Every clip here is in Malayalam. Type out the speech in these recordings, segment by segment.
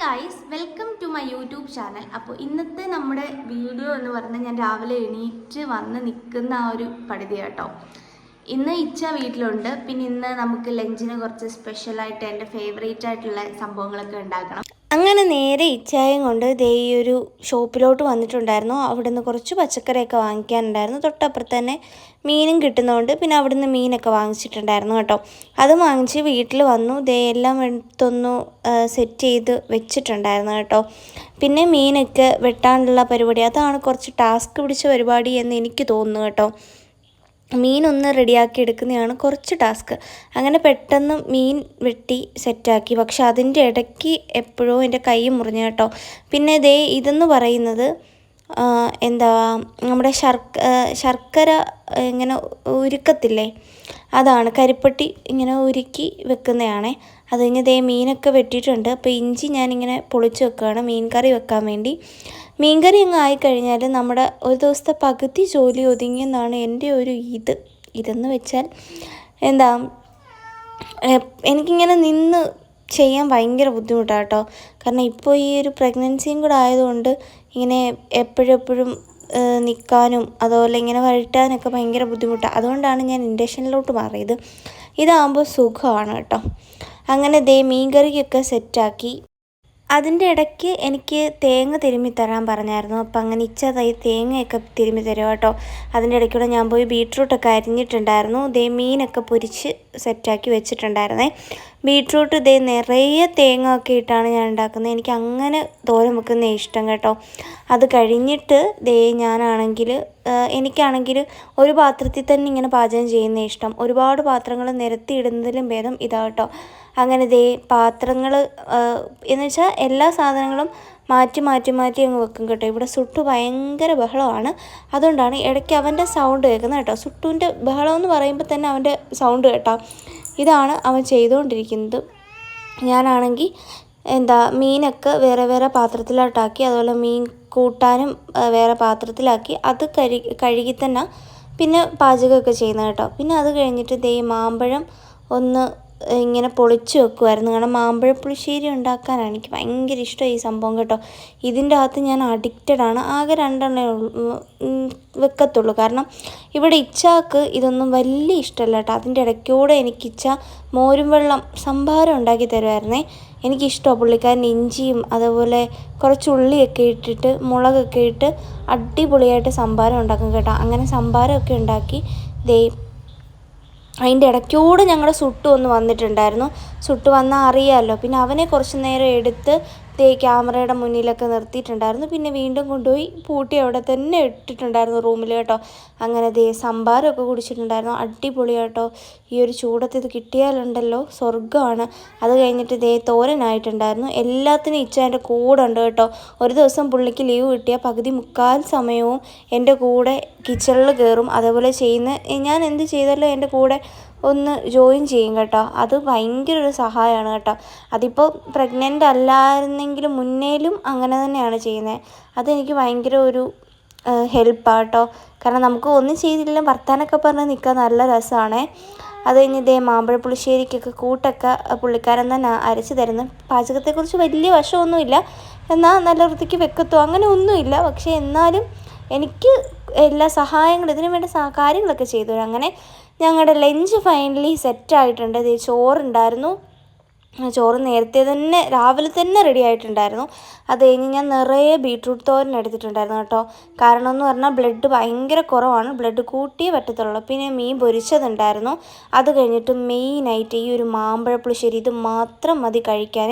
Guys, welcome to my YouTube channel. അപ്പോൾ ഇന്നത്തെ നമ്മുടെ വീഡിയോ എന്ന് പറഞ്ഞാൽ ഞാൻ രാവിലെ എണീറ്റ് വന്ന് നിൽക്കുന്ന ആ ഒരു പടുതി കേട്ടോ. ഇന്ന് ഇച്ച വീട്ടിലുണ്ട്. പിന്നെ ഇന്ന് നമുക്ക് ലഞ്ചിന് കുറച്ച് സ്പെഷ്യലായിട്ട് എൻ്റെ ഫേവറേറ്റ് ആയിട്ടുള്ള സംഭവങ്ങളൊക്കെ ഉണ്ടാക്കണം. അങ്ങനെ നേരെ ഇച്ചായം കൊണ്ട് ദേ ഈ ഒരു ഷോപ്പിലോട്ട് വന്നിട്ടുണ്ടായിരുന്നു. അവിടെ നിന്ന് കുറച്ച് പച്ചക്കറിയൊക്കെ വാങ്ങിക്കാനുണ്ടായിരുന്നു. തൊട്ടപ്പുറത്ത് തന്നെ മീനും കിട്ടുന്നതുകൊണ്ട് പിന്നെ അവിടെ നിന്ന് മീനൊക്കെ വാങ്ങിച്ചിട്ടുണ്ടായിരുന്നു കേട്ടോ. അത് വാങ്ങിച്ച് വീട്ടിൽ വന്നു. ദേ എല്ലാം എടുത്തൊന്നു സെറ്റ് ചെയ്ത് വെച്ചിട്ടുണ്ടായിരുന്നു കേട്ടോ. പിന്നെ മീനൊക്കെ വെട്ടാനുള്ള പരിപാടി, അതാണ് കുറച്ച് ടാസ്ക് പിടിച്ച പരിപാടി എന്ന് എനിക്ക് തോന്നുന്നു കേട്ടോ. മീനൊന്ന് റെഡിയാക്കി എടുക്കുന്നതാണ് കുറച്ച് ടാസ്ക്. അങ്ങനെ പെട്ടെന്ന് മീൻ വെട്ടി സെറ്റാക്കി. പക്ഷെ അതിൻ്റെ ഇടയ്ക്ക് എപ്പോഴോ എൻ്റെ കൈ മുറിഞ്ഞു കേട്ടോ. പിന്നെ ഇതെന്ന് പറയുന്നത് എന്താ നമ്മുടെ ശർക്കര ഇങ്ങനെ ഉരുക്കത്തില്ലേ, അതാണ് കരിപ്പട്ടി ഇങ്ങനെ ഉരുക്കി വെക്കുന്നതാണേ. അത് കഴിഞ്ഞ് മീനൊക്കെ വെട്ടിയിട്ടുണ്ട്. അപ്പോൾ ഇഞ്ചി ഞാനിങ്ങനെ പൊളിച്ച് വെക്കുകയാണ് മീൻ കറി വെക്കാൻ വേണ്ടി. മീൻ കറി അങ്ങ് ആയിക്കഴിഞ്ഞാൽ നമ്മുടെ ഒരു ദിവസത്തെ പകുതി ജോലി ഒതുങ്ങിയെന്നാണ് എൻ്റെ ഒരു ഇതെന്ന് വെച്ചാൽ എന്താ, എനിക്കിങ്ങനെ നിന്ന് ചെയ്യാൻ ഭയങ്കര ബുദ്ധിമുട്ടാണ് കേട്ടോ. കാരണം ഇപ്പോൾ ഈ ഒരു പ്രഗ്നൻസിയും കൂടെ ആയതുകൊണ്ട് ഇങ്ങനെ എപ്പോഴും നിൽക്കാനും അതുപോലെ ഇങ്ങനെ വഴറ്റാനൊക്കെ ഭയങ്കര ബുദ്ധിമുട്ടാണ്. അതുകൊണ്ടാണ് ഞാൻ ഇൻഡക്ഷനിലോട്ട് മാറിയത്. ഇതാകുമ്പോൾ സുഖമാണ് കേട്ടോ. അങ്ങനെ മീൻ കറിയൊക്കെ സെറ്റാക്കി. അതിൻ്റെ ഇടയ്ക്ക് എനിക്ക് തേങ്ങ തിരുമ്മി തരാൻ പറഞ്ഞായിരുന്നു. അപ്പം അങ്ങനെ തേങ്ങയൊക്കെ തിരുമ്മി തരും കേട്ടോ. അതിൻ്റെ ഇടയ്ക്കൂടെ ഞാൻ പോയി ബീട്രൂട്ടൊക്കെ അരിഞ്ഞിട്ടുണ്ടായിരുന്നു. മീനൊക്കെ പൊരിച്ച് സെറ്റാക്കി വെച്ചിട്ടുണ്ടായിരുന്നേ. ബീട്രൂട്ട് നിറയെ തേങ്ങ ഒക്കെ ഇട്ടാണ് ഞാൻ ഉണ്ടാക്കുന്നത്. എനിക്ക് അങ്ങനെ തോരൻ വെക്കുന്ന ഇഷ്ടം കേട്ടോ. അത് കഴിഞ്ഞിട്ട് എനിക്കാണെങ്കിൽ ഒരു പാത്രത്തിൽ തന്നെ ഇങ്ങനെ പാചകം ചെയ്യുന്ന ഇഷ്ടം. ഒരുപാട് പാത്രങ്ങൾ നിരത്തി ഇടുന്നതിലും ഭേദം ഇതാ കേട്ടോ. അങ്ങനെ പാത്രങ്ങൾ എന്ന് വെച്ചാൽ എല്ലാ സാധനങ്ങളും മാറ്റി അങ്ങ് വെക്കും കേട്ടോ. ഇവിടെ സുട്ടു ഭയങ്കര ബഹളമാണ്. അതുകൊണ്ടാണ് ഇടയ്ക്ക് അവൻ്റെ സൗണ്ട് കേൾക്കുന്നത് കേട്ടോ. സുട്ടുവിൻ്റെ ബഹളം എന്ന് പറയുമ്പോൾ തന്നെ അവൻ്റെ സൗണ്ട് കേട്ടോ. ഇതാണ് അവൻ ചെയ്തുകൊണ്ടിരിക്കുന്നത്. ഞാനാണെങ്കിൽ മീനൊക്കെ വേറെ പാത്രത്തിലോട്ടാക്കി. അതുപോലെ മീൻ കൂട്ടാനും വേറെ പാത്രത്തിലാക്കി. അത് കഴുകി തന്നെ പിന്നെ പാചകമൊക്കെ ചെയ്യുന്നത് കേട്ടോ. പിന്നെ അത് കഴിഞ്ഞിട്ട് മാമ്പഴം ഒന്ന് ഇങ്ങനെ പൊളിച്ച് വെക്കുമായിരുന്നു. കാരണം മാമ്പഴ പുളിശ്ശേരി ഉണ്ടാക്കാനാണ് എനിക്ക് ഭയങ്കര ഇഷ്ടം ഈ സംഭവം കേട്ടോ. ഇതിൻ്റെ അകത്ത് ഞാൻ അഡിക്റ്റഡാണ്. ആകെ 2 വെക്കത്തുള്ളൂ. കാരണം ഇവിടെ ഇച്ചാക്ക് ഇതൊന്നും വലിയ ഇഷ്ടമല്ല കേട്ടോ. അതിൻ്റെ ഇടയ്ക്കൂടെ ഇച്ച മോരും വെള്ളം സംഭാരം ഉണ്ടാക്കി തരുമായിരുന്നേ. എനിക്കിഷ്ടമാണ്. പുള്ളിക്കാരൻ ഇഞ്ചിയും അതുപോലെ കുറച്ച് ഉള്ളിയൊക്കെ ഇട്ടിട്ട് മുളകൊക്കെ ഇട്ട് അടിപൊളിയായിട്ട് സംഭാരം ഉണ്ടാക്കും കേട്ടോ. അങ്ങനെ സംഭാരമൊക്കെ ഉണ്ടാക്കി അതിൻ്റെ ഇടയ്ക്കൂടെ ഞങ്ങളുടെ സുട്ടു ഒന്ന് വന്നിട്ടുണ്ടായിരുന്നു. സുട്ടു വന്നാൽ അറിയാമല്ലോ. പിന്നെ അവനെ കുറച്ച് നേരം എടുത്ത് ക്യാമറയുടെ മുന്നിലൊക്കെ നിർത്തിയിട്ടുണ്ടായിരുന്നു. പിന്നെ വീണ്ടും കൊണ്ടുപോയി പൂട്ടി അവിടെ തന്നെ ഇട്ടിട്ടുണ്ടായിരുന്നു റൂമിൽ കേട്ടോ. അങ്ങനെ സംഭാരമൊക്കെ കുടിച്ചിട്ടുണ്ടായിരുന്നു. അടിപൊളി കേട്ടോ. ഈ ഒരു ചൂടത്ത് ഇത് കിട്ടിയാലുണ്ടല്ലോ സ്വർഗ്ഗമാണ്. അത് കഴിഞ്ഞിട്ട് തോരനായിട്ടുണ്ടായിരുന്നു. എല്ലാത്തിനും എൻ്റെ കൂടെ ഉണ്ട് കേട്ടോ. ഒരു ദിവസം പുള്ളിക്ക് ലീവ് കിട്ടിയാൽ പകുതി മുക്കാൽ സമയവും എൻ്റെ കൂടെ കിച്ചണിൽ കയറും. അതേപോലെ ഞാൻ എന്ത് ചെയ്താലും എൻ്റെ കൂടെ ഒന്ന് ജോയിൻ ചെയ്യും കേട്ടോ. അത് ഭയങ്കര ഒരു സഹായമാണ് കേട്ടോ. അതിപ്പോൾ പ്രഗ്നൻ്റ് അല്ലായിരുന്നെങ്കിലും മുന്നേലും അങ്ങനെ തന്നെയാണ് ചെയ്യുന്നത്. അതെനിക്ക് ഭയങ്കര ഒരു ഹെൽപ്പാണ് കേട്ടോ. കാരണം നമുക്ക് ഒന്നും ചെയ്തില്ലെങ്കിലും വർത്താനൊക്കെ പറഞ്ഞ് നിൽക്കാൻ നല്ല രസമാണേ. അത് കഴിഞ്ഞ് മാമ്പഴ പുളിശ്ശേരിക്കൊക്കെ കൂട്ടൊക്കെ പുള്ളിക്കാരൻ തന്നെ അരച്ച് തരുന്നത്. പാചകത്തെക്കുറിച്ച് വലിയ വശമൊന്നുമില്ല, എന്നാൽ നല്ല വൃത്തിക്ക് വെക്കത്തോ അങ്ങനെ ഒന്നുമില്ല. പക്ഷേ എന്നാലും എനിക്ക് എല്ലാ സഹായങ്ങളും ഇതിനു വേണ്ട കാര്യങ്ങളൊക്കെ ചെയ്തു തരും. അങ്ങനെ ഞങ്ങളുടെ ലഞ്ച് ഫൈനലി സെറ്റായിട്ടുണ്ട്. ചോറുണ്ടായിരുന്നു. ചോറ് നേരത്തെ തന്നെ രാവിലെ തന്നെ റെഡി ആയിട്ടുണ്ടായിരുന്നു. അത് കഴിഞ്ഞ് ഞാൻ നിറയെ ബീട്രൂട്ട് തോരൻ എടുത്തിട്ടുണ്ടായിരുന്നു കേട്ടോ. കാരണം എന്ന് പറഞ്ഞാൽ ബ്ലഡ് ഭയങ്കര കുറവാണ്. ബ്ലഡ് കൂട്ടിയേ പറ്റത്തുള്ളൂ. പിന്നെ മീൻ പൊരിച്ചതുണ്ടായിരുന്നു. അത് കഴിഞ്ഞിട്ട് മെയിനായിട്ട് ഈ ഒരു മാമ്പഴ പുളിശ്ശേരി, ഇത് മാത്രം മതി കഴിക്കാൻ.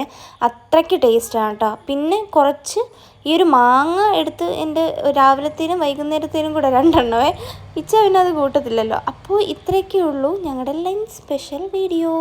അത്രയ്ക്ക് ടേസ്റ്റാണ് കേട്ടോ. പിന്നെ കുറച്ച് ഈ ഒരു മാങ്ങ എടുത്ത് എൻ്റെ രാവിലത്തേനും വൈകുന്നേരത്തേനും കൂടെ 2 എണ്ണമേ. ഇച്ച പിന്നെ അത് കൂട്ടത്തില്ലല്ലോ. അപ്പോൾ ഇത്രയൊക്കെ ഉള്ളൂ ഞങ്ങളുടെ ലഞ്ച് സ്പെഷ്യൽ വീഡിയോ.